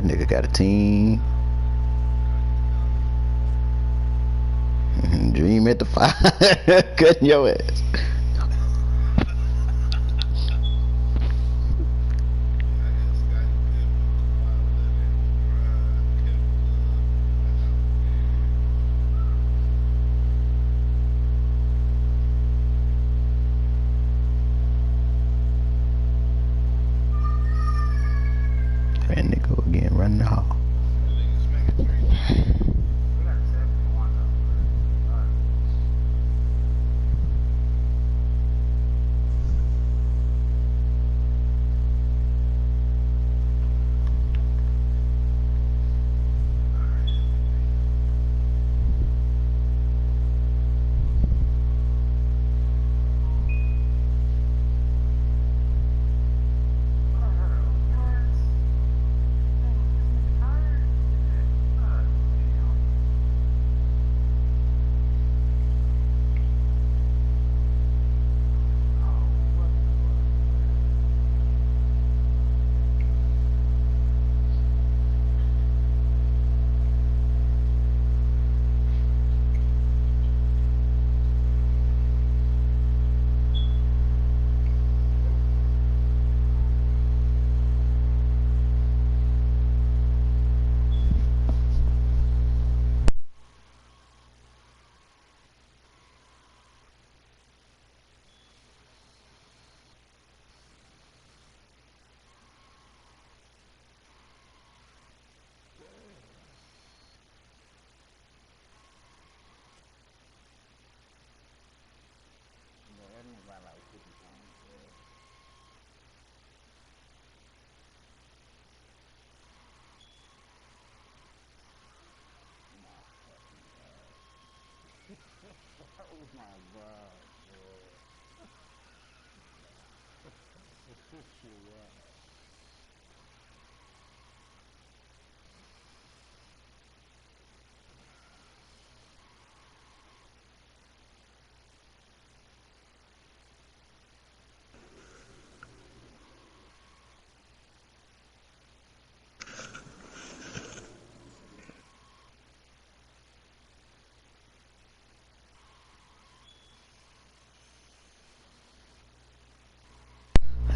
Nigga got a team. Dream at the fire. Cutting your ass. And they go again, running the hall.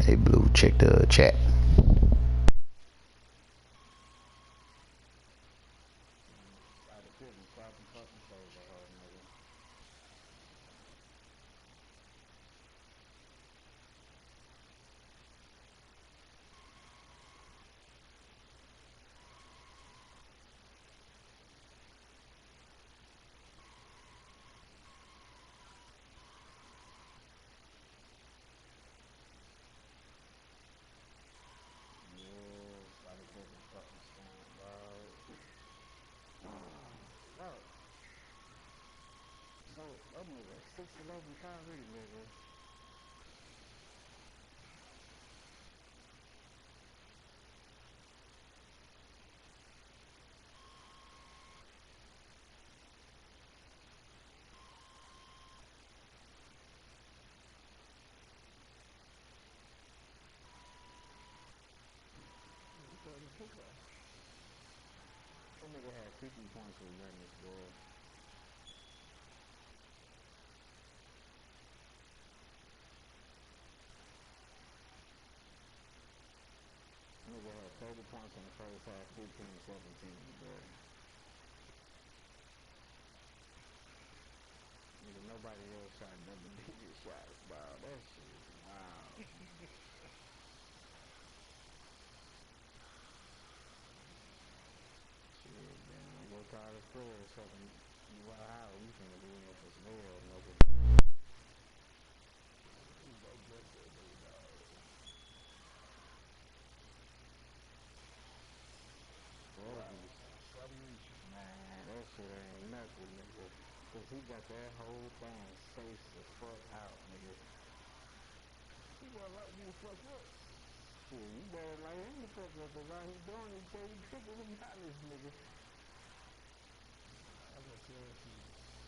Hey Blue, check the chat.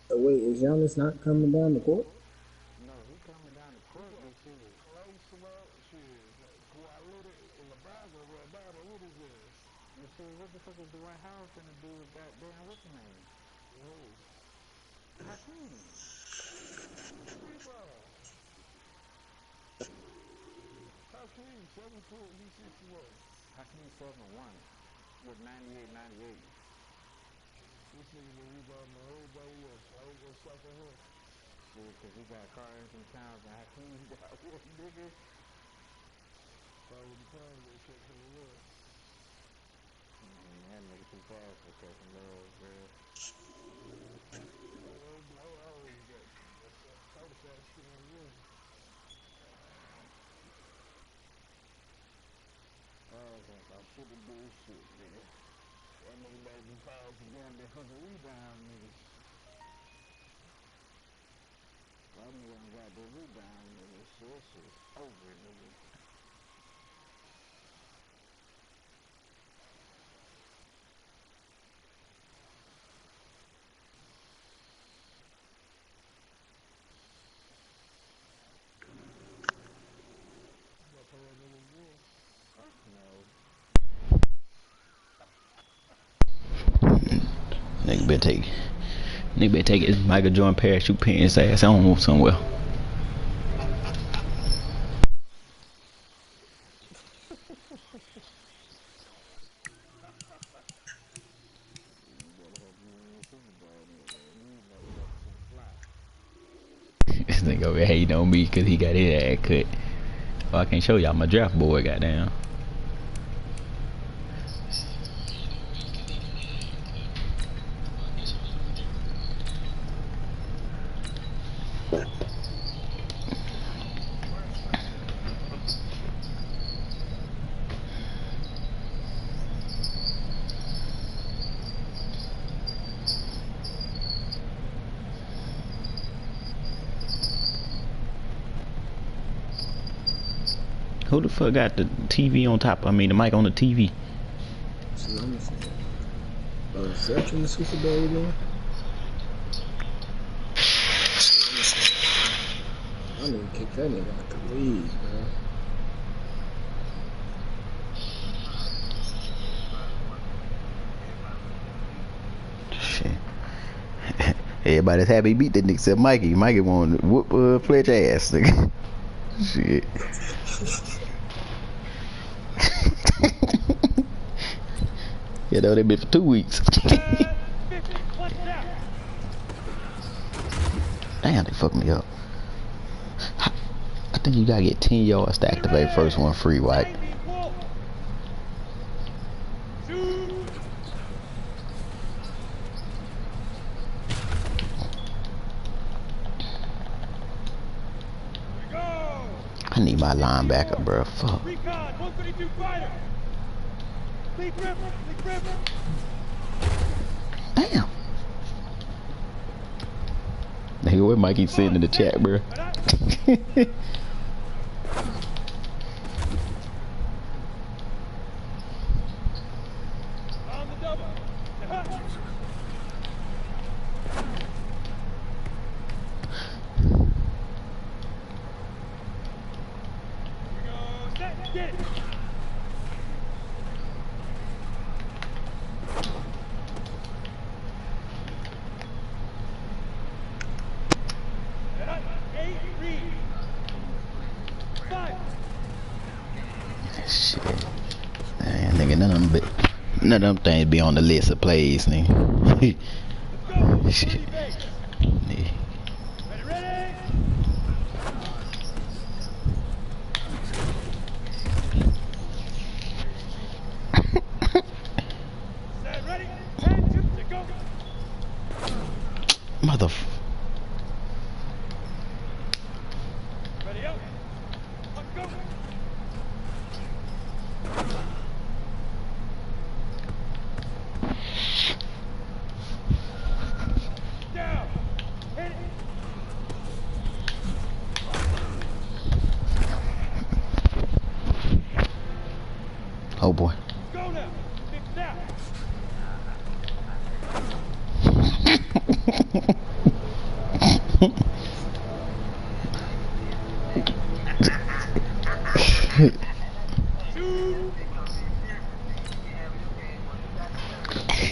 So wait, is Giannis not coming down the court? You see, what the fuck is the White House gonna do with goddamn what's the name? Hakeem. Rebound. Hakeem, 7 foot, he's 6'1". Hakeem 7'1" with 98. This nigga been rebounding everybody else. I ain't gonna suck on him. See, cause he got Carl Anthony Towns and Hakeem got one nigga. Probably the time they check for the love. That nigga too fast for catching love, bro. I always got tighter fast shit on the rim. I should have did shit, nigga. That nigga better be fouled for damn that fucking rebound, nigga. That nigga ain't got the rebound, nigga. Shit's over, nigga. Nigga better take his Michael Jordan parachute pants ass on somewhere. This nigga over here hating on me cause he got his ass cut. Oh, I can't show y'all my draft board, goddamn. Who the fuck got the TV on top? I mean, the mic on the TV. See, let me see. Is that in the Super Bowl again? I need to kick that nigga out the league, bro. Shit. Everybody's happy he beat that nigga except Mikey. Mikey wanted to whoop Fletch ass, nigga. Shit. Yeah, though they been for 2 weeks. Damn, they fucked me up. I think you gotta get 10 yards to activate first one free, White. I need my linebacker, bro. Fuck. Damn. Nigga, what Mikey sitting in the chat, bro? Shit. Man, nigga, none of them things be on the list of plays, nigga. Shit. Yeah. Mother. Oh boy. Go now.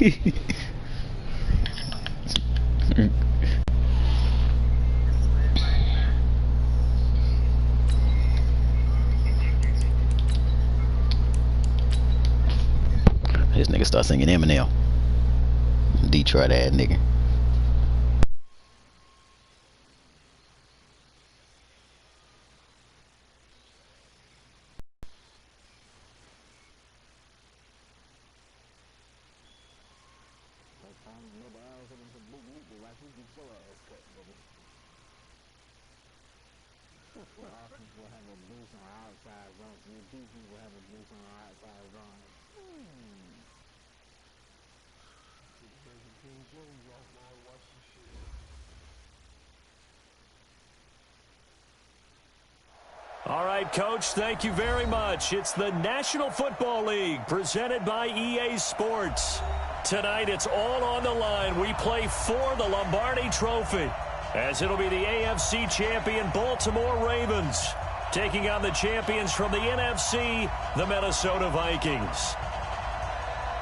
This nigga start singing Eminem. Detroit ass nigga. Offense will have a boost on outside runs. Your defense will have a boost on outside runs. King James off my watch this shit. All right, Coach, thank you very much. It's the National Football League presented by EA Sports. Tonight, it's all on the line. We play for the Lombardi Trophy, as it'll be the AFC champion Baltimore Ravens taking on the champions from the NFC, the Minnesota Vikings.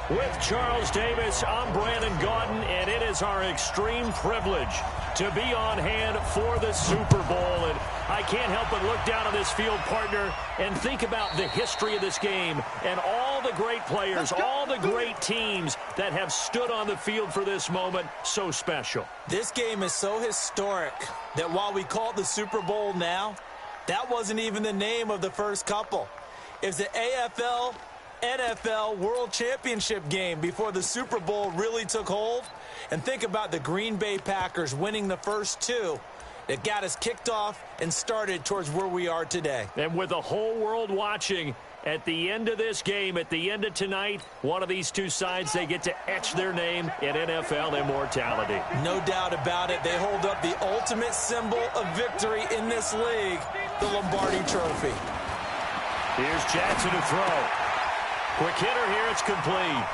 With Charles Davis, I'm Brandon Gaudin, and it is our extreme privilege to be on hand for the Super Bowl. And I can't help but look down on this field, partner, and think about the history of this game and all the great players, all the great teams that have stood on the field for this moment. So special. This game is so historic that while we call it the Super Bowl now, that wasn't even the name of the first couple. It's the AFL NFL World Championship game before the Super Bowl really took hold. And think about the Green Bay Packers winning the first two that got us kicked off and started towards where we are today. And with the whole world watching, at the end of this game, at the end of tonight, one of these two sides, they get to etch their name in NFL immortality. No doubt about it. They hold up the ultimate symbol of victory in this league, the Lombardi Trophy. Here's Jackson to throw. Quick hitter here, it's complete.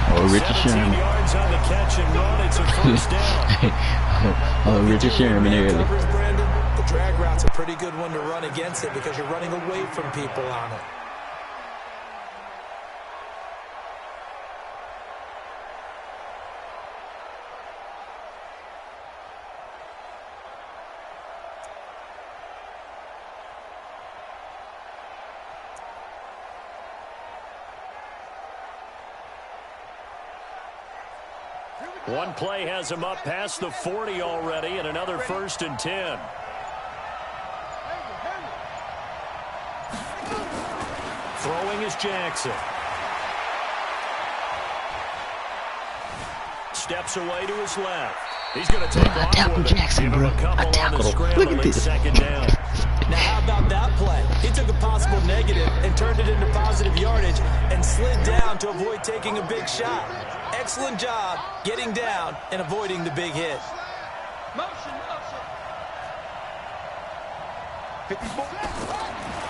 Oh, Richard 17 Sherman. yards on the catch and run. It's a first down. Oh, Richard Sherman early. Brandon, the drag route's a pretty good one to run against it because you're running away from people on it. One play has him up past the 40 already, and another 1st and 10. Throwing is Jackson. Steps away to his left. He's going to take off. I tackled Jackson, bro. I tackled him. Look at this. Second down. Now, how about that play? He took a possible negative and turned it into positive yardage and slid down to avoid taking a big shot. Excellent job getting down and avoiding the big hit.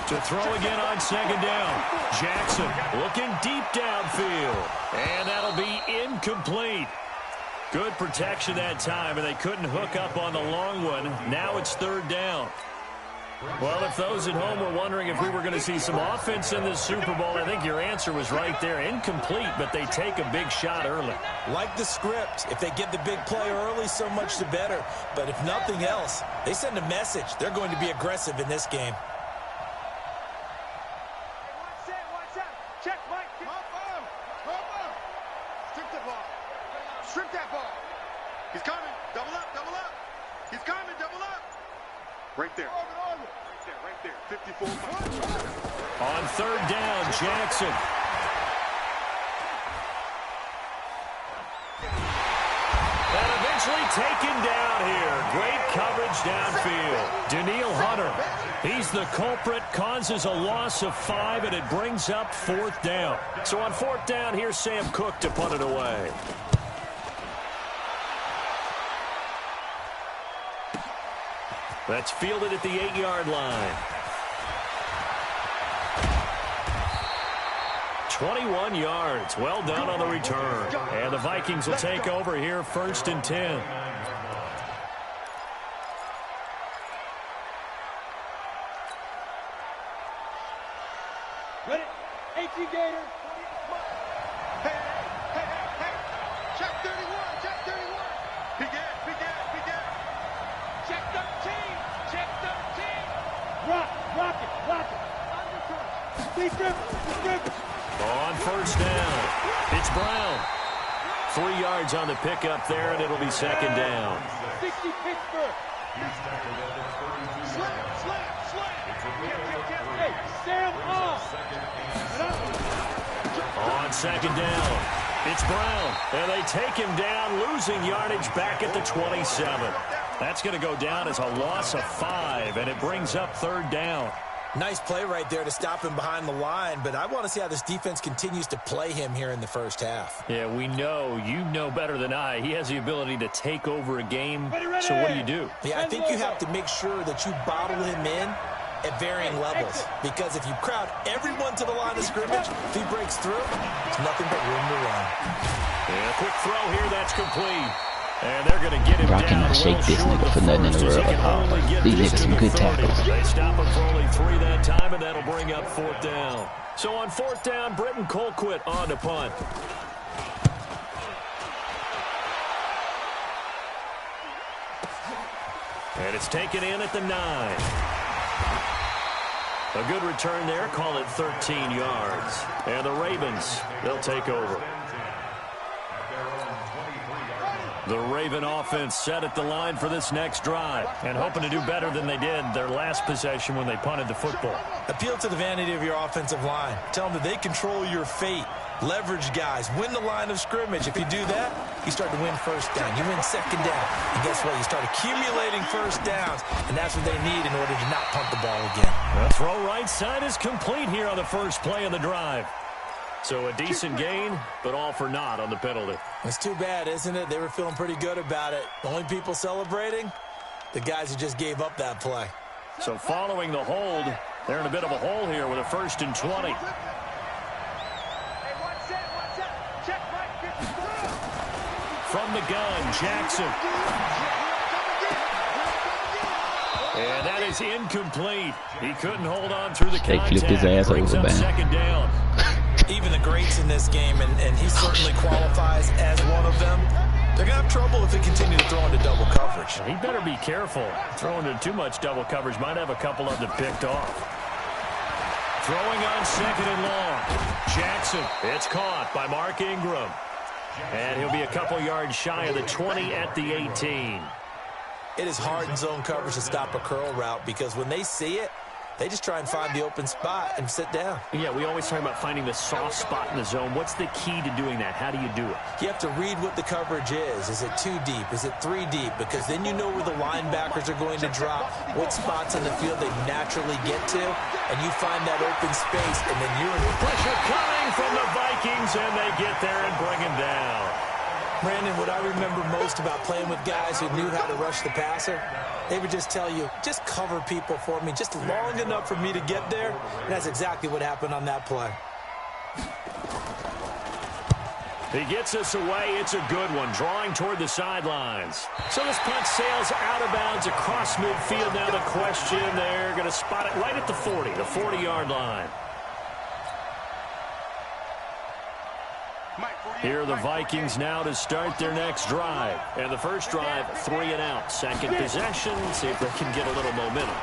To throw again on second down. Jackson looking deep downfield. And that'll be incomplete. Good protection that time, and they couldn't hook up on the long one. Now it's 3rd down. Well, if those at home were wondering if we were going to see some offense in this Super Bowl, I think your answer was right there. Incomplete, but they take a big shot early. Like the script, if they get the big play early, so much the better. But if nothing else, they send a message. They're going to be aggressive in this game. Watch out. Check, Mike. Come on. Strip the ball. Strip that ball. He's coming. Double up. He's coming. Double up. Right there. Right there. 54. On 3rd down, Jackson. And eventually taken down here. Great coverage downfield. Daniil Hunter, he's the culprit, causes a loss of 5, and it brings up 4th down. So on 4th down, here's Sam Cook to punt it away. That's fielded at the 8-yard line. 21 yards. Well done on the return. And the Vikings will take over here 1st and 10. Ready? 18 Gator. On first down, it's Brown. 3 yards on the pickup there, and it'll be second down. 60 Pittsburgh. Hey, Sam On second down, it's Brown, and they take him down, losing yardage back at the 27. That's going to go down as a loss of 5, and it brings up third down. Nice play right there to stop him behind the line, but I want to see how this defense continues to play him here in the first half. Yeah, we know. You know better than I. He has the ability to take over a game, so what do? Yeah, I think you have to make sure that you bottle him in at varying levels, because if you crowd everyone to the line of scrimmage, if he breaks through, it's nothing but room to run. Yeah, quick throw here, that's complete. And they're going to get him Bro, I down. cannot shake this nigga for nothing in the world. These niggas some good tackles. They stop him for only 3 that time, and that'll bring up fourth down. So on fourth down, Britton Colquitt on to punt. And it's taken in at the 9. A good return there, call it 13 yards. And the Ravens, they'll take over. The Raven offense set at the line for this next drive and hoping to do better than they did their last possession when they punted the football. Appeal to the vanity of your offensive line. Tell them that they control your fate. Leverage guys. Win the line of scrimmage. If you do that, you start to win first down. You win second down. And guess what? You start accumulating first downs, and that's what they need in order to not punt the ball again. The throw right side is complete here on the first play of the drive. So a decent gain, but all for naught on the penalty. It's too bad, isn't it? They were feeling pretty good about it. The only people celebrating, the guys who just gave up that play. So following the hold, they're in a bit of a hole here with a 1st and 20. From the gun, Jackson. And that is incomplete. He couldn't hold on through the contact. They flipped his ass Brings over, up man. second down. Even the greats in this game, and he certainly qualifies as one of them, they're going to have trouble if they continue to throw into double coverage. He better be careful. Throwing into too much double coverage might have a couple of them picked off. Throwing on second and long. Jackson, it's caught by Mark Ingram. And he'll be a couple yards shy of the 20 at the 18. It is hard in zone coverage to stop a curl route because when they see it, they just try and find the open spot and sit down. Yeah, we always talk about finding the soft spot in the zone. What's the key to doing that? How do you do it? You have to read what the coverage is. Is it 2 deep? Is it 3 deep? Because then you know where the linebackers are going to drop, what spots on the field they naturally get to, and you find that open space, and then you're in the Pressure coming from the Vikings, and they get there and bring him down. Brandon, what I remember most about playing with guys who knew how to rush the passer, they would just tell you, just cover people for me, just long enough for me to get there. And that's exactly what happened on that play. He gets us away. It's a good one, drawing toward the sidelines. So this punt sails out of bounds across midfield. Now the question, they're going to spot it right at the 40, the 40-yard line. Here are the Vikings now to start their next drive. And the first drive, 3 and out. Second possession, see if they can get a little momentum.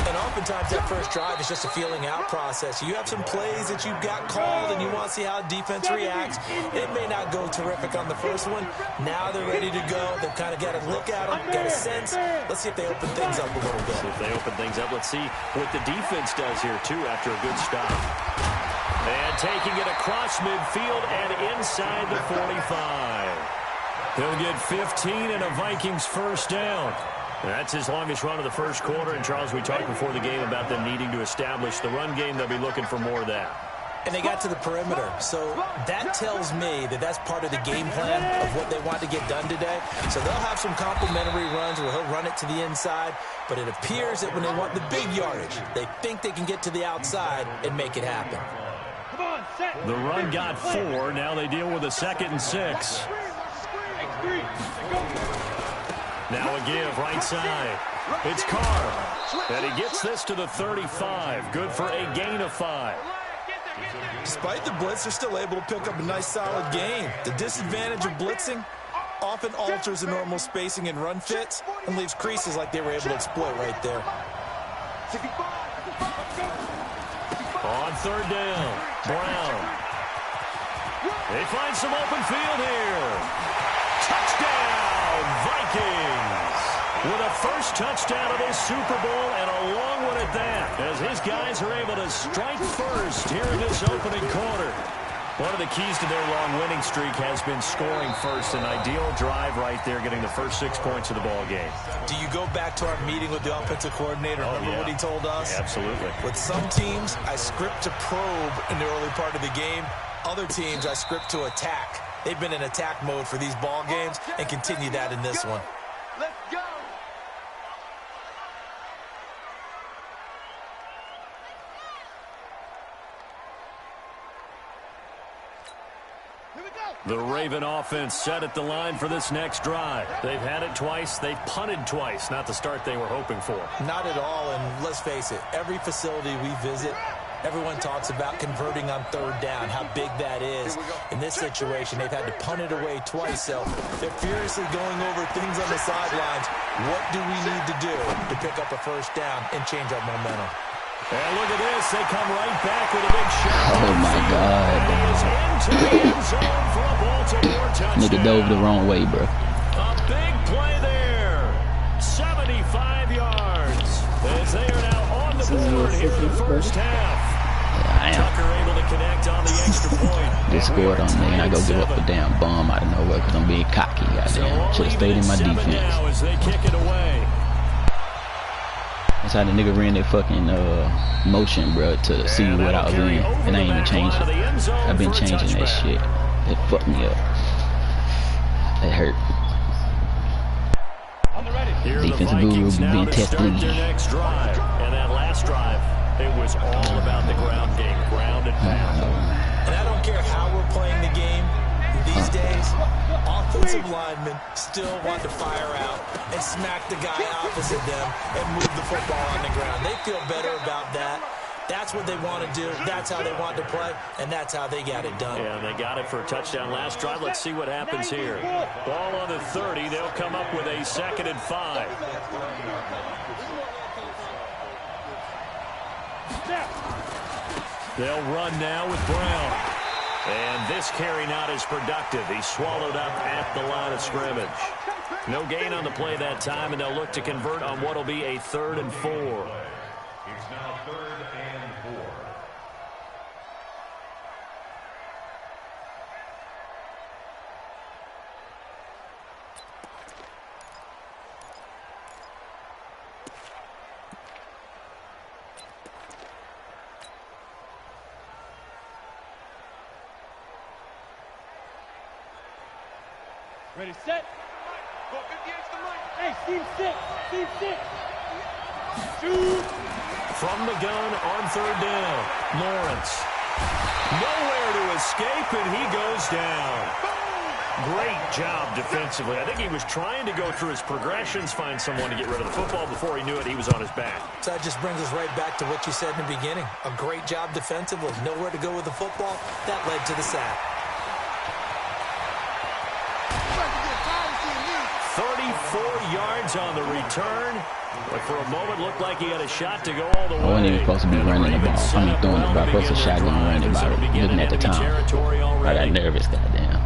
And oftentimes that first drive is just a feeling out process. You have some plays that you've got called and you want to see how defense reacts. It may not go terrific on the first one. Now they're ready to go. They've kind of got a look at them, got a sense. Let's see if they open things up a little bit. See if they open things up. Let's see what the defense does here, too, after a good stop. And taking it across midfield and inside the 45. He'll get 15 and a Vikings first down. That's his longest run of the first quarter. And, Charles, we talked before the game about them needing to establish the run game. They'll be looking for more of that. And they got to the perimeter. So that tells me that that's part of the game plan of what they want to get done today. So they'll have some complimentary runs where he'll run it to the inside. But it appears that when they want the big yardage, they think they can get to the outside and make it happen. The run got 4. Now they deal with a 2nd and 6. Now a give right side. It's Carr. And he gets this to the 35. Good for a gain of 5. Despite the blitz, they're still able to pick up a nice solid gain. The disadvantage of blitzing often alters the normal spacing and run fits and leaves creases like they were able to exploit right there. On third down, Brown. They find some open field here. Touchdown, Vikings. With a first touchdown of this Super Bowl and a long one at that, as his guys are able to strike first here in this opening quarter. One of the keys to their long winning streak has been scoring first. An ideal drive right there, getting the first 6 points of the ball game. Do you go back to our meeting with the offensive coordinator? Remember what he told us? Yeah, absolutely. With some teams, I script to probe in the early part of the game. Other teams, I script to attack. They've been in attack mode for these ball games and continue that in this one. Let's go. The Raven offense set at the line for this next drive. They've had it twice. They've punted twice. Not the start they were hoping for. Not at all, and let's face it, every facility we visit, everyone talks about converting on third down, how big that is. In this situation, they've had to punt it away twice, so they're furiously going over things on the sidelines. What do we need to do to pick up a first down and change our momentum? And look at this. They come right back with a big shot. Oh, my God. He is into the end zone for a Baltimore touchdown. Nigga dove the wrong way, bro. A big play there. 75 yards. As they are now on the board here in the first half. Tucker able to connect on the extra point. Just scored on me, and I go give up a damn bomb out of nowhere because I'm being cocky. Goddamn. Should have stayed in my defense. Now as they kick it away. That's how the nigga ran that fucking motion, bro, to see what I was in. And I ain't even changed it. I've been changing that shit. It fucked me up. It hurt. Defensive guru being tested. Next drive. And that last drive, it was all about the ground game. Ground and pound. And I don't care how we're playing the game these days, offensive linemen still want to fire out and smack the guy opposite them and move the football on the ground. They feel better about that. That's what they want to do. That's how they want to play, and that's how they got it done. Yeah, they got it for a touchdown last drive. Let's see what happens here. Ball on the 30. They'll come up with a 2nd and 5. They'll run now with Brown. And this carry not as productive. He's swallowed up at the line of scrimmage. No gain on the play that time, and they'll look to convert on what will be a 3rd and 4. It's now 3rd and 4. Ready, set. Go 58 to the right. Hey, Steve, sit. Steve, sit. Shoot. From the gun on 3rd down. Lawrence. Nowhere to escape, and he goes down. Great job defensively. I think he was trying to go through his progressions, find someone to get rid of the football. Before he knew it, he was on his back. So that just brings us right back to what you said in the beginning. A great job defensively. Nowhere to go with the football. That led to the sack. 34 yards on the return, but for a moment looked like he had a shot to go all the way. I wasn't even supposed to be running the ball. I mean, throwing the ball. I was supposed to shotgun running the ball. Looking at the time. I got nervous, goddamn.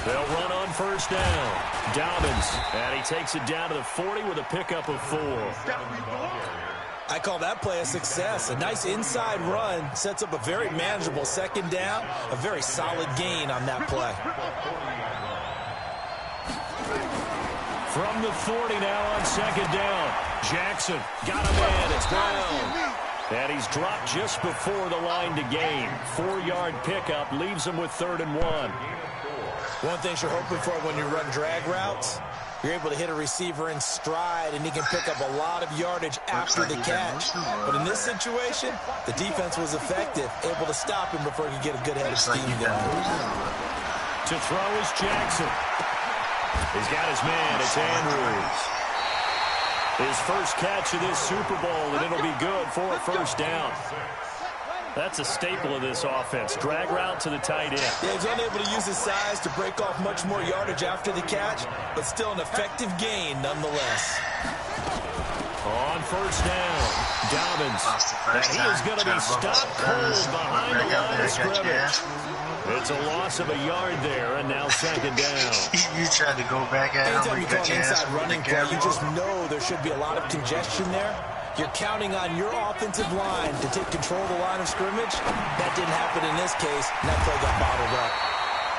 They'll run on 1st down. Dobbins, and he takes it down to the 40 with a pickup of 4. I call that play a success. A nice inside run sets up a very manageable 2nd down, a very solid gain on that play. From the 40 now on 2nd down. Jackson got a man. It's Brown. And he's dropped just before the line to gain. 4-yard pickup leaves him with 3rd and 1. One thing you're hoping for when you run drag routes, you're able to hit a receiver in stride, and he can pick up a lot of yardage after the catch. But in this situation, the defense was effective, able to stop him before he could get a good head of steam going. To throw is Jackson. He's got his man. It's Andrews. His first catch of this Super Bowl, and it'll be good for a first down. That's a staple of this offense. Drag route to the tight end. Yeah, he's unable to use his size to break off much more yardage after the catch, but still an effective gain nonetheless. On first down, Dobbins. And he is going to be stopped cold behind the line of scrimmage. It's a loss of a yard there, and now second down. You tried to go back at him. Anytime you call an inside running play, you just know there should be a lot of congestion there. You're counting on your offensive line to take control of the line of scrimmage. That didn't happen in this case, and that play got bottled up.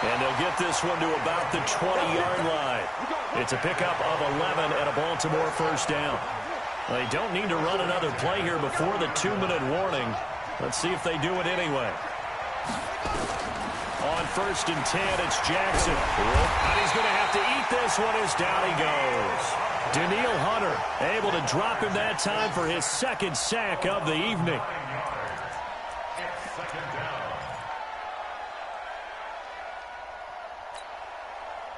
And they'll get this one to about the 20-yard line. It's a pickup of 11 and a Baltimore first down. They don't need to run another play here before the 2-minute warning. Let's see if they do it anyway. On first and 10, it's Jackson. And he's going to have to eat this one as down he goes. Danielle Hunter able to drop him that time for his second sack of the evening.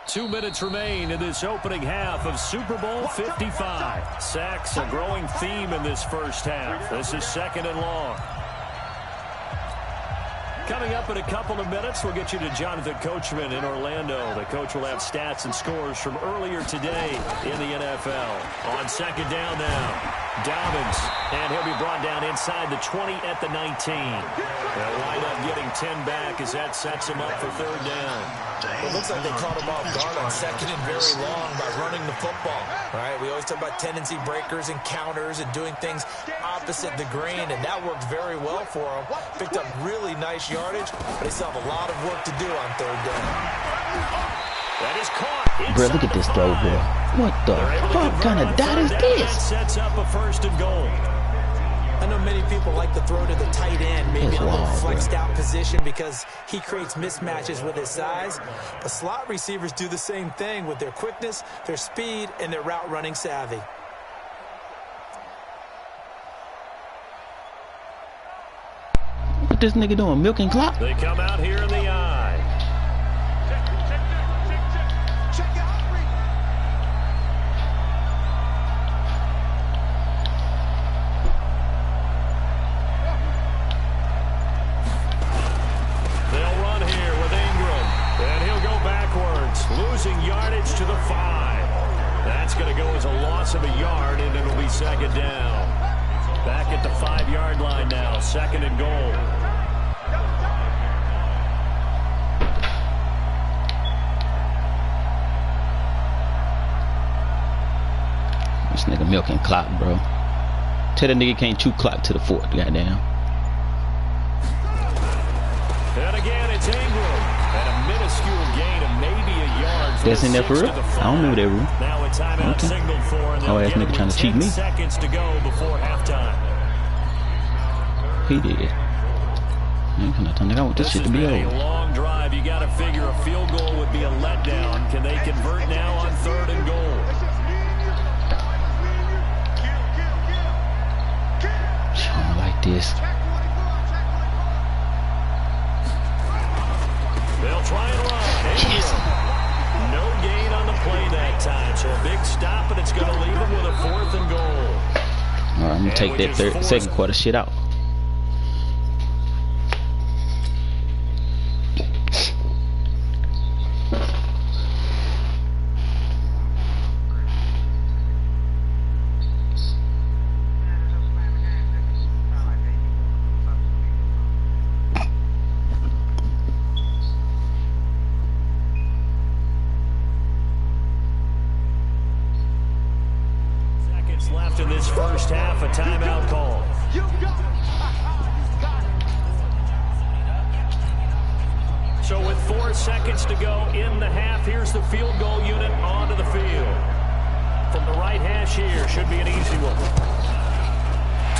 Two minutes remain in this opening half of Super Bowl 55. Sacks a growing theme in this first half. This is second and long. Coming up in a couple of minutes, we'll get you to Jonathan Coachman in Orlando. The coach will have stats and scores from earlier today in the NFL. On second down now, Dobbins, and he'll be brought down inside the 20 at the 19. They'll wind up getting 10 back as that sets him up for third down. It looks like they caught him off guard on second and very long by running the football. All right, we always talk about tendency breakers and counters and doing things opposite the grain, and that worked very well for him. Picked up really nice yardage, but they still have a lot of work to do on third down. That is caught. Bro, look at this throw, bro. What the fuck kind of dot is this? Sets up a first and goal. I know many people like to throw to the tight end, maybe in a little flexed out position because he creates mismatches with his size. But slot receivers do the same thing with their quickness, their speed, and their route running savvy. What this nigga doing? Milking clock? They come out here in the eye. Losing yardage to the 5. That's going to go as a loss of a yard, and it'll be second down. Back at the 5-yard line now, second and goal. This nigga milking clock, bro. Tell that nigga can't chew clock to the 4th, goddamn. And again, it's Ingram. And a minuscule gain of maybe a yard. That's in there for real? I don't remember that rule. Now a timeout signaled for, and oh, ass nigga trying to cheat me. Seconds to go before halftime. He did. I want this shit to be over. A long drive. You got to figure a field goal would be a letdown. Can they convert now on third and goal? Something like this. They'll try and run. Yes. No gain on the play that time. So a big stop, and it's going to leave them with a 4th and goal. All right, I'm going to take that second quarter shit out. Left in this first half, a timeout call. So with 4 seconds to go in the half, here's the field goal unit onto the field. From the right hash here, should be an easy one.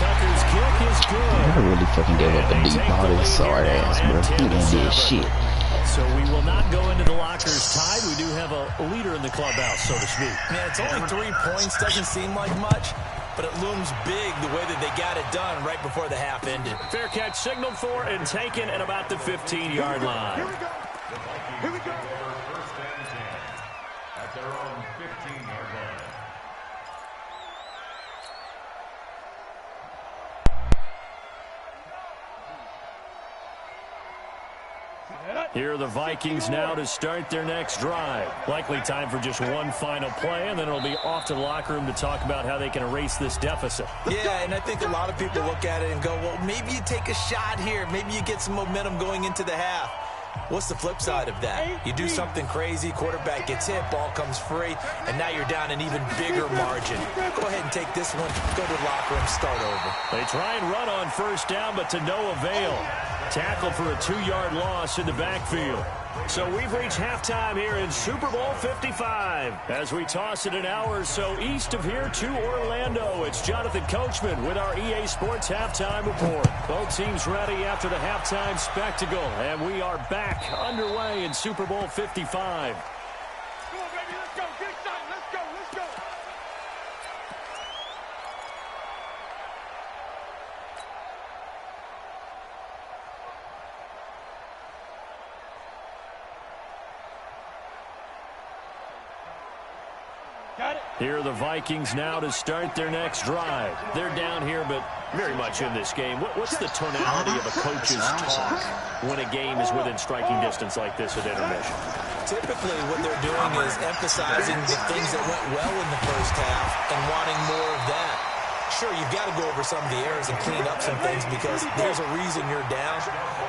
Tucker's kick is good. I really fucking gave up a deep ball to this sorry ass, bro. He didn't do shit. So we will not go into the lockers tied. We do have a leader in the clubhouse, so to speak. Man, it's only 3 points. Doesn't seem like much, but it looms big the way that they got it done right before the half ended. Fair catch signaled for and taken at about the 15-yard line. Here we go. Here we go. First and 10 at their own 15-yard line. Here are the Vikings now to start their next drive. Likely time for just one final play, and then it'll be off to the locker room to talk about how they can erase this deficit. Yeah, and I think a lot of people look at it and go, well, maybe you take a shot here. Maybe you get some momentum going into the half. What's the flip side of that? You do something crazy, quarterback gets hit, ball comes free, and now you're down an even bigger margin. Go ahead and take this one, go to the locker room, start over. They try and run on first down, but to no avail. Tackle for a 2-yard loss in the backfield. So we've reached halftime here in Super Bowl 55. As we toss it an hour or so east of here to Orlando, it's Jonathan Coachman with our EA Sports Halftime Report. Both teams ready after the halftime spectacle, and we are back underway in Super Bowl 55. Come on, baby, let's go. Get excited. Let's go. Let's go. Here are the Vikings now to start their next drive. They're down here, but very much in this game. What's the tonality of a coach's talk when a game is within striking distance like this at intermission? Typically, what they're doing is emphasizing the things that went well in the first half and wanting more of that. Sure, you've got to go over some of the errors and clean up some things because there's a reason you're down.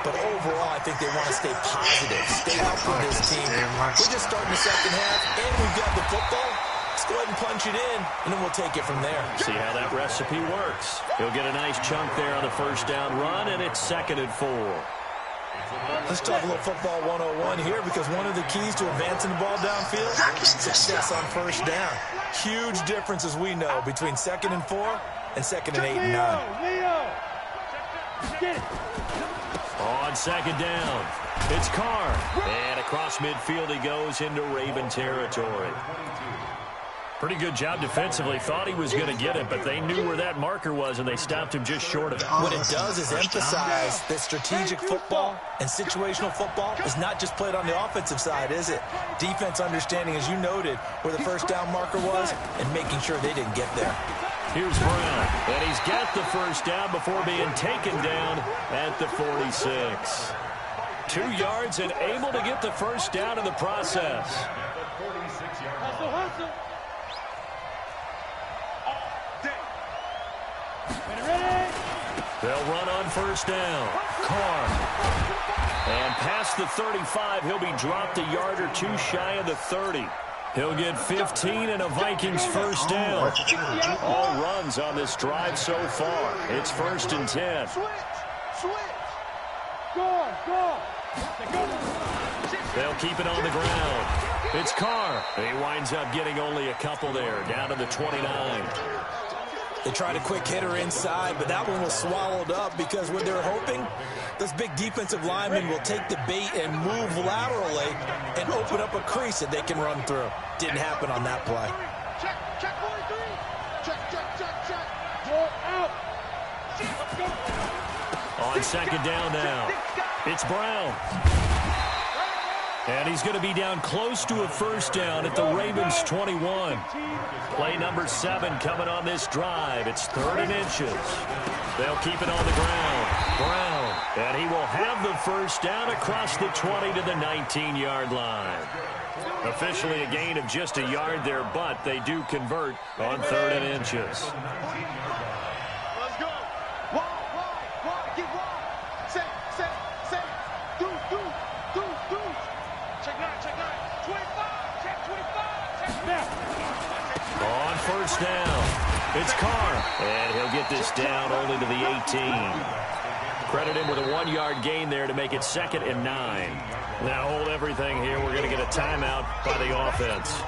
But overall, I think they want to stay positive, stay up with this team. We're just starting the second half, and we've got the football. Let's go ahead and punch it in, and then we'll take it from there. See how that recipe works. He'll get a nice chunk there on the first down run, and it's 2nd and 4. Let's talk a little football 101 here because one of the keys to advancing the ball downfield, success on first down. Huge difference, as we know, between 2nd and 4 and 2nd and 8 and 9. On 2nd down, it's Carr. And across midfield he goes into Raven territory. Pretty good job defensively. Thought he was going to get it, but they knew where that marker was, and they stopped him just short of it. What it does is emphasize that strategic football and situational football is not just played on the offensive side, is it? Defense understanding, as you noted, where the first down marker was and making sure they didn't get there. Here's Brown, and he's got the first down before being taken down at the 46. 2 yards and able to get the first down in the process. Hustle, hustle. They'll run on first down. Carr. And past the 35, he'll be dropped a yard or 2 shy of the 30. He'll get 15 and a Vikings first down. All runs on this drive so far. It's 1st and 10. They'll keep it on the ground. It's Carr. He winds up getting only a couple there, down to the 29. They tried a quick hitter inside, but that one was swallowed up because what they're hoping, those big defensive linemen will take the bait and move laterally and open up a crease that they can run through. Didn't happen on that play. Check, check, 43. Check, check, check, check. You're out. On 2nd down now, it's Brown. And he's going to be down close to a first down at the Ravens' 21. Play number 7 coming on this drive. It's 3rd and inches. They'll keep it on the ground. Brown. And he will have the first down across the 20 to the 19-yard line. Officially a gain of just a yard there, but they do convert on 3rd and inches. Let's go. Wide. Get wide. Set. Do. Check 9. 25. Check 25. Check now. On first down, it's Carr. And he'll get this down only to the 18. Credit him with a 1-yard gain there to make it 2nd and 9. Now hold everything here. We're going to get a timeout by the offense.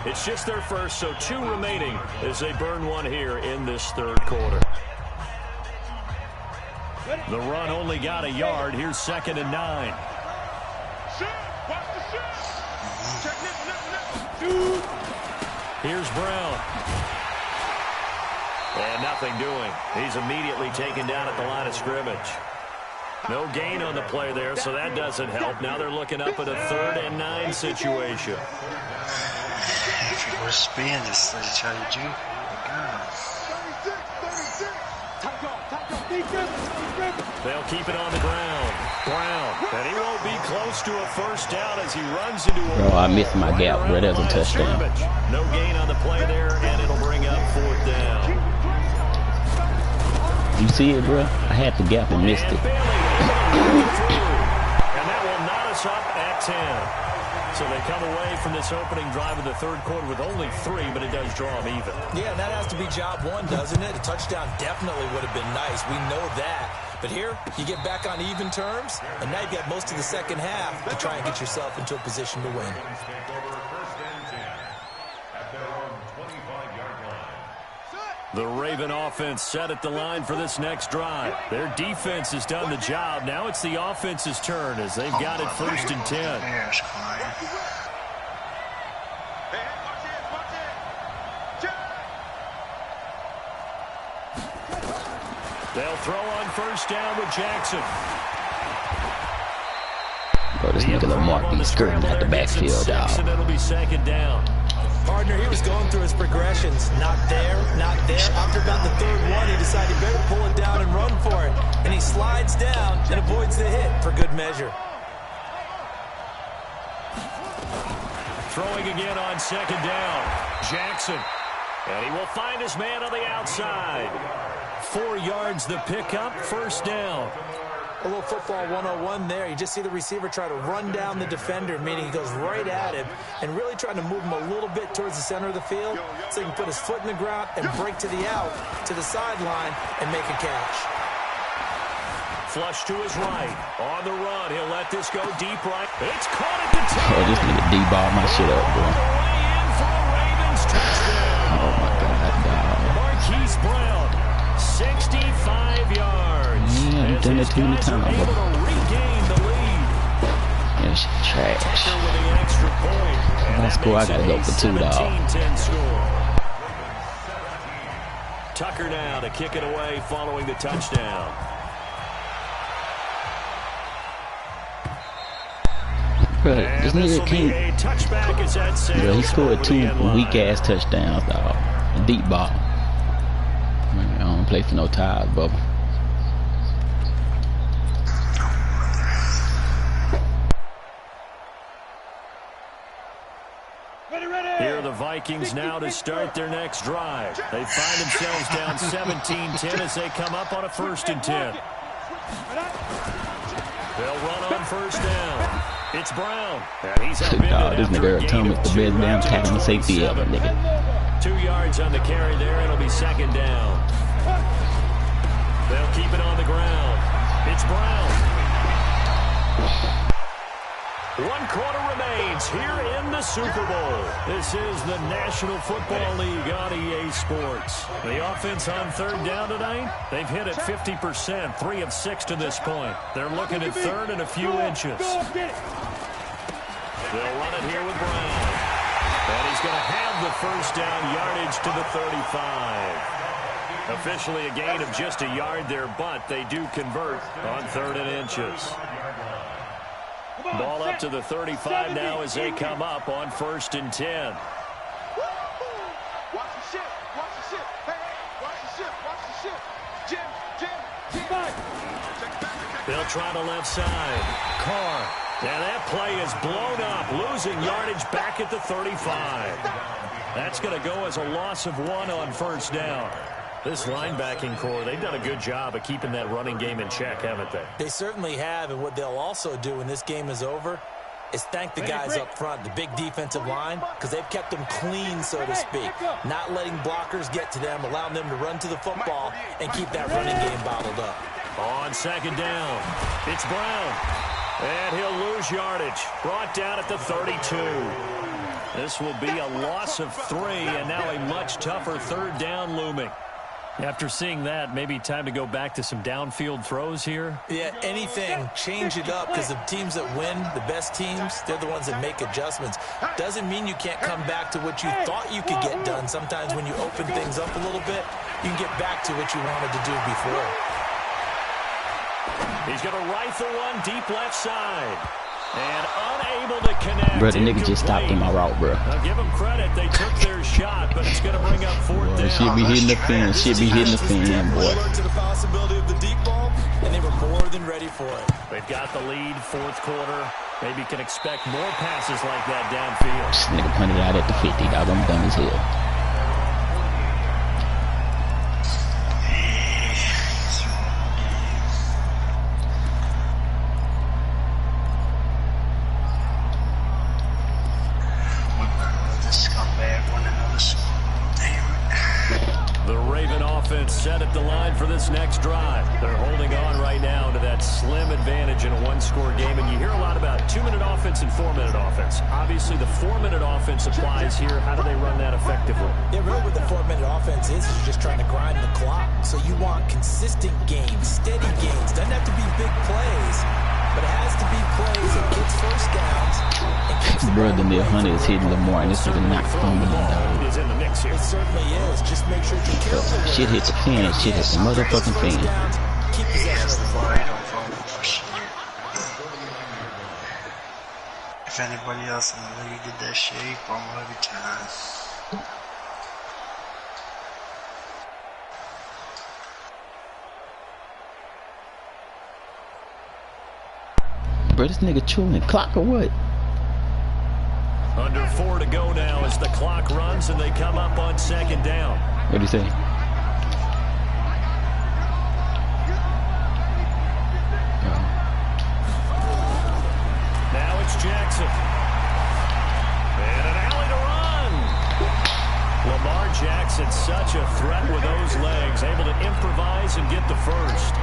It's just their first, so 2 remaining as they burn one here in this 3rd quarter. The run only got a yard. Here's 2nd and 9. Watch the shot. Check now. Here's Brown. And nothing doing. He's immediately taken down at the line of scrimmage. No gain on the play there, so that doesn't help. Now they're looking up at a 3rd and 9 situation. We're spin just to try to juke. They'll keep it on the ground. Brown. And he won't be close to a first down as he runs into a Bro, I missed my gap, bro. That was a touchdown. No gain on the play there, and it'll bring up 4th down. You see it, bro? I had the gap and missed it. And that will knot us up at 10. So they come away from this opening drive of the third quarter with only 3, but it does draw them even. Yeah, that has to be job one, doesn't it? A touchdown definitely would have been nice. We know that. But here, you get back on even terms, and now you've got most of the second half to try and get yourself into a position to win. The Raven offense set at the line for this next drive. Their defense has done the job. Now it's the offense's turn as they've got it 1st and 10. They'll throw on 1st down with Jackson. Bro, this nigga Lamar be skirting at the backfield, dog. And it'll be 2nd down. Partner, he was going through his progressions. Not there, not there. After about the 3rd one, he decided he better pull it down and run for it. And he slides down and avoids the hit for good measure. Throwing again on 2nd down. Jackson. And he will find his man on the outside. 4 yards the pickup, 1st down. A little football 101 there. You just see the receiver try to run down the defender, meaning he goes right at him and really trying to move him a little bit towards the center of the field so he can put his foot in the ground and break to the out, to the sideline, and make a catch. Flush to his right. On the run, he'll let this go deep right. It's caught at the 10. Oh, this nigga D-ball my shit up, bro. Oh, my God, dog. Marquise Brown, 65 yards. Yeah, I'm done it too many times, bro. Regain the lead. Yeah, shit trash. With the extra point. That's cool. I gotta go for 2, dog. 17-10 score. Tucker now to kick it away following the touchdown. Bro, this nigga can't. Bro, he scored 2 weak-ass touchdowns, dog. A deep ball. I don't play for no ties, bubba. Here are the Vikings now to start their next drive. They find themselves down 17-10 as they come up on a 1st and 10. They'll run on 1st down. It's Brown. And he's dog, this nigga Thomas, the best damn tackling safety ever, nigga. 2 yards on the carry there. It'll be 2nd down. They'll keep it on the ground. It's Brown. 1 quarter remains here in the Super Bowl. This is the National Football League on EA Sports. The offense on 3rd down tonight, they've hit it 50%, 3 of 6 to this point. They're looking at 3rd and a few inches. They'll run it here with Brown. And he's going to have the 1st down yardage to the 35. Officially a gain of just a yard there, but they do convert on 3rd and inches. Ball up to the 35 now as they come up on 1st and 10. Watch the ship. Watch the ship. Hey, watch the ship. Watch the ship. Jim. They'll try the left side. Carr. And that play is blown up, losing yardage back at the 35. That's going to go as a loss of 1 on 1st down. This linebacking core, they've done a good job of keeping that running game in check, haven't they? They certainly have, and what they'll also do when this game is over is thank the guys up front, the big defensive line, because they've kept them clean, so to speak. Not letting blockers get to them, allowing them to run to the football and keep that running game bottled up. On 2nd down, it's Brown. And he'll lose yardage. Brought down at the 32. This will be a loss of 3, and now a much tougher 3rd down looming. After seeing that, maybe time to go back to some downfield throws here? Yeah, anything. Change it up, because the teams that win, the best teams, they're the ones that make adjustments. Doesn't mean you can't come back to what you thought you could get done. Sometimes when you open things up a little bit, you can get back to what you wanted to do before. He's going to rifle one deep left side. And unable to connect. Bro, the nigga just stopped in my route, bro. Now give them credit. They took their shot, but it's going to bring up fourth down. Should be hitting the fin. Should be hitting the fin, boy. Alert to the possibility of the deep ball, and they were more than ready for it. They've got the lead, fourth quarter. Maybe can expect more passes like that downfield. This nigga punted out at the 50, dog. I'm dumb as hell. Set at the line for this next drive. They're holding on right now to that slim advantage in a one-score game, and you hear a lot about 2-minute offense and 4-minute offense. Obviously, the 4-minute offense applies here. How do they run that effectively? Yeah, really what the 4-minute offense is you're just trying to grind the clock. So you want consistent gains, steady gains. Doesn't have to be big plays, but it has to be plays that gets first downs. Bro, the Neil Hunter is hitting Lamar, and this is not fumbling, dog. Is in the mix here. It certainly is. Just make sure you're careful. Shit hit the fan. Shit hit the motherfucking fan. Keep possession of the ball. If anybody else in the league did that shit, he fumbled every time. Bro, this nigga chewing the clock or what? Under 4 to go now as the clock runs and they come up on second down. What'd he say? Now it's Jackson. And an alley to run. Lamar Jackson, such a threat with those legs, able to improvise and get the first.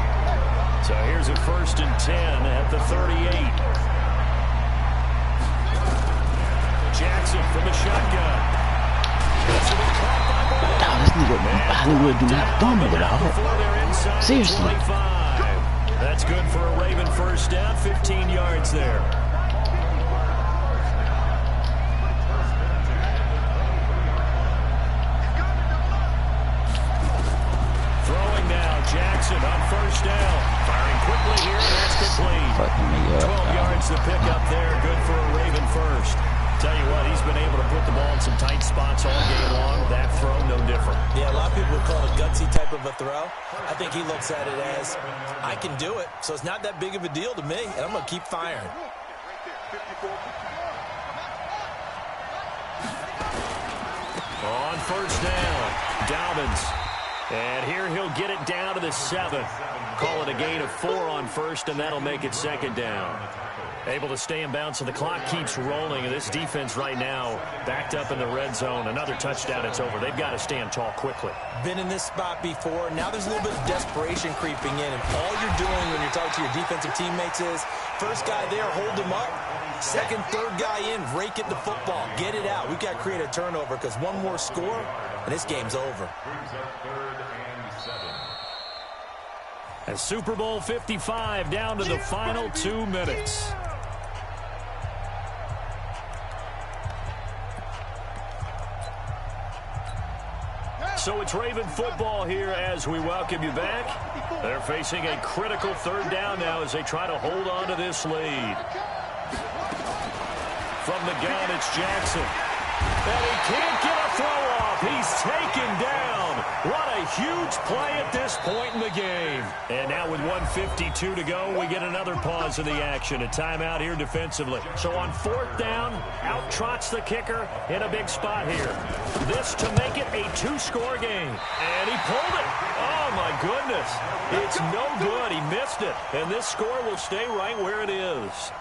So here's a 1st and 10 at the 38. Jackson from the shotgun. Nah, this nigga Hollywood do not fumble at all. Seriously. That's good for a Raven first down, 15 yards there. Throwing now, Jackson on first down. Firing quickly here, and that's complete. 12 yards to pick up there, good for a Raven first. Tell you what, he's been able to put the ball in some tight spots all game long. That throw, no different. Yeah, a lot of people would call it a gutsy type of a throw. I think he looks at it as, I can do it, so it's not that big of a deal to me, and I'm going to keep firing. On first down, Dobbins. And here he'll get it down to the 7. Call it a gain of 4 on first, and that'll make it second down. Able to stay in bounds, so the clock keeps rolling, and this defense right now backed up in the red zone. Another touchdown, it's over. They've got to stand tall quickly. Been in this spot before. Now there's a little bit of desperation creeping in, and all you're doing when you're talking to your defensive teammates is, first guy there, hold him up. Second, third guy in, rake it the football. Get it out. We've got to create a turnover because one more score, and this game's over. And Super Bowl 55 down to the final 2 minutes. So it's Raven football here as we welcome you back. They're facing a critical third down now as they try to hold on to this lead. From the gun, it's Jackson. And he can't get a throw off. He's taken down. What a huge play at this point in the game. And now with 1:52 to go, we get another pause of the action. A timeout here defensively. So on fourth down, out trots the kicker in a big spot here. This to make it a 2-score game. And he pulled it. Oh, my goodness. It's no good. He missed it. And this score will stay right where it is.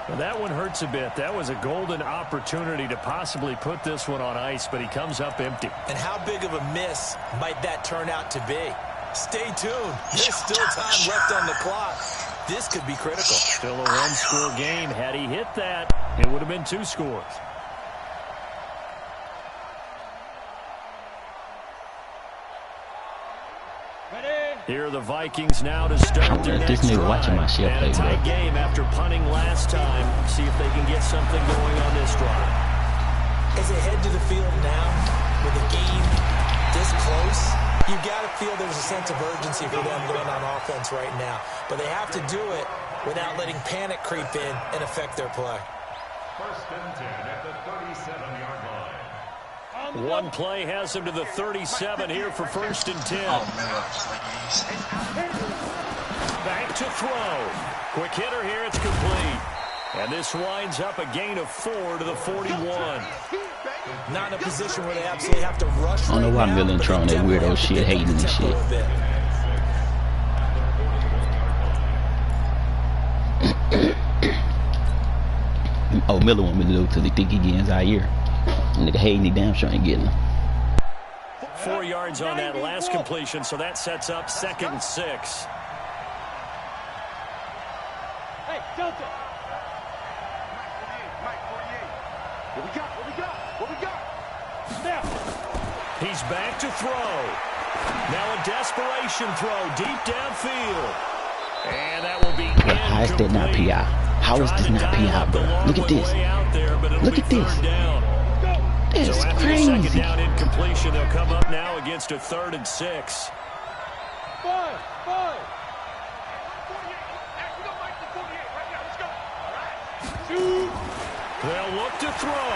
Well, that one hurts a bit. That was a golden opportunity to possibly put this one on ice, but he comes up empty. And how big of a miss might that turn out to be? Stay tuned. There's still time left on the clock. This could be critical. Still a 1-score game. Had he hit that, it would have been 2 scores. Here are the Vikings now to start their next drive. And a tight game after punting last time. See if they can get something going on this drive. As they head to the field now, with the game this close, you've got to feel there's a sense of urgency for them going on offense right now. But they have to do it without letting panic creep in and affect their play. 1st and 10 at the 37-yard line. One play has him to the 37 here for 1st and 10. Oh, man, please. Back to throw. Quick hitter here. It's complete. And this winds up a gain of 4 to the 41. Not in a position where they absolutely have to rush. I don't know why Millen throwing that weirdo shit, hating and shit. Oh, Miller want me to do it because he think he getting Zaire. Nigga hating, he damn sure ain't getting him. 4 yards on that last completion, so that sets up 2nd and 6. Hey, Delta. What we got? What we got? What we got? Snap. He's back to throw. Now a desperation throw deep downfield. And that will be Bro, how is that not PI? How is this not PI, bro? Look at this. Look at this. This is crazy. Second down incompletion. They'll come up now against a 3rd and 6. 5. They'll look to throw.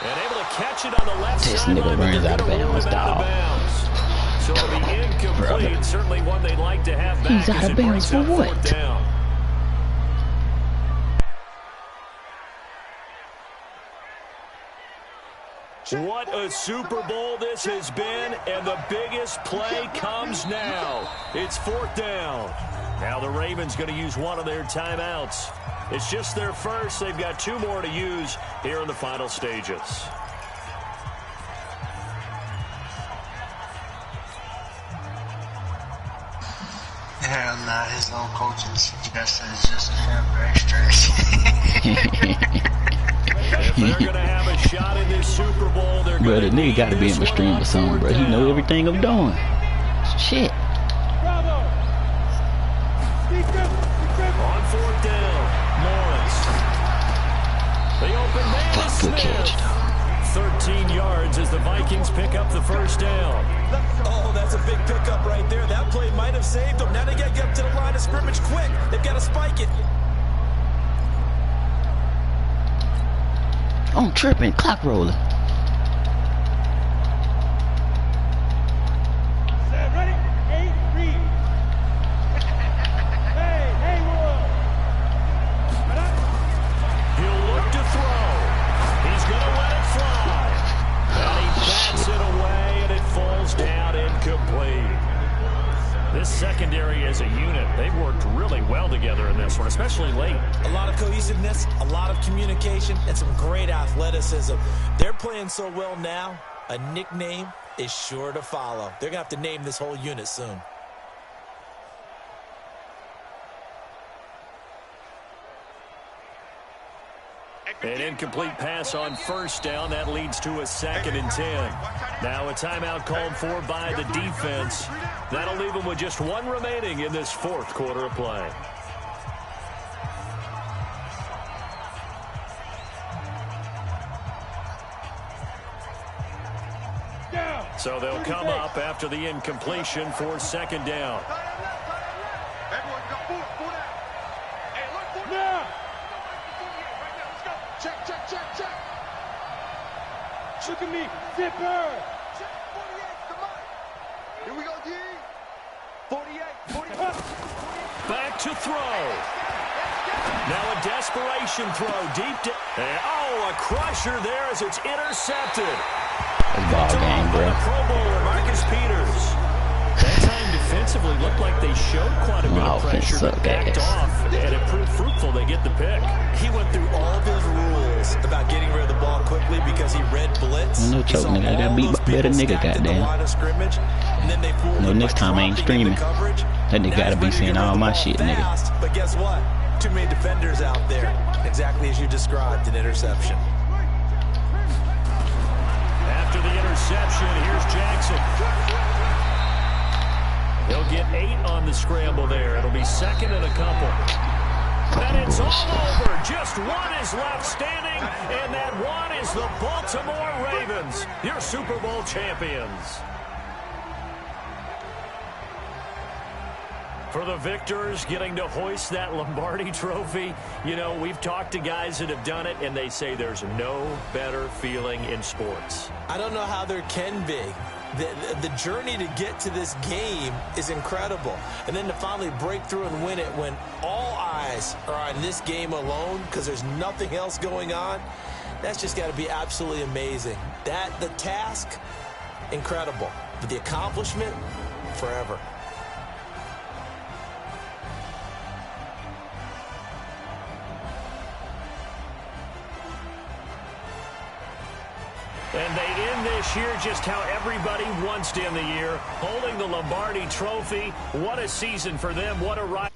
And able to catch it on the left This side. nigga runs out of bounds, dog. So it'll be incomplete. Certainly one they'd like to have back. He's out of bounds for what? What a Super Bowl this has been, and the biggest play comes now. It's 4th down. Now the Ravens going to use one of their timeouts. It's just their first. They've got 2 more to use here in the final stages. Hell nah, his own coaching suggested it's just a handbrake stretch. If they're going to have a shot in this Super Bowl, they're Bro, going the to nigga got to be in my stream or something, bro. He know everything I'm doing. Shit. Bravo. On 4th down, Lawrence. The open man is Fuck, good Smith. catch. 13 yards as the Vikings pick up the 1st down. Oh, that's a big pickup right there. That play might have saved them. Now they got to get up to the line of scrimmage quick. They've got to spike it. I'm tripping, clock rolling. Set, ready? 8, read. Hey, World. He'll look to throw. He's going to let it fly. And he bats it away, and it falls down incomplete. This secondary as a unit, they've worked really well together in this one, especially late. A lot of cohesiveness, a lot of communication, and some great athleticism. They're playing so well now, a nickname is sure to follow. They're going to have to name this whole unit soon. An incomplete pass on 1st down. That leads to a 2nd and 10. Now a timeout called for by the defense. That'll leave them with just 1 remaining in this 4th quarter of play. So they'll come up after the incompletion for 2nd down. Look at me, zipper. Check 48, come on. Here we go, D. 48. Back to throw. Now a desperation throw deep down. Oh, a crusher there as it's intercepted. That's ball game, bro. Pro Bowler Marcus Peters. That time defensively looked like they showed quite a bit of pressure, but backed off, and it proved fruitful. They get the pick. He went through all of his rules about getting rid of the ball quickly because he read blitz. No choke, nigga. I got beat by better nigga, goddamn. No, next time I ain't streaming. That nigga gotta be seeing all my shit, nigga. But guess what? Too many defenders out there. Exactly as you described, an interception. After the interception, here's Jackson. He'll get 8 on the scramble there. It'll be 2nd and a couple. And it's all over. Just 1 is left standing, and that 1 is the Baltimore Ravens, your Super Bowl champions. For the victors, getting to hoist that Lombardi trophy, you know, we've talked to guys that have done it, and they say there's no better feeling in sports. I don't know how there can be. The journey to get to this game is incredible. And then to finally break through and win it when all eyes are on this game alone because there's nothing else going on, that's just got to be absolutely amazing. The task, incredible. But the accomplishment, forever. And they end this year just how everybody wants to end the year, holding the Lombardi trophy. What a season for them. What a ride.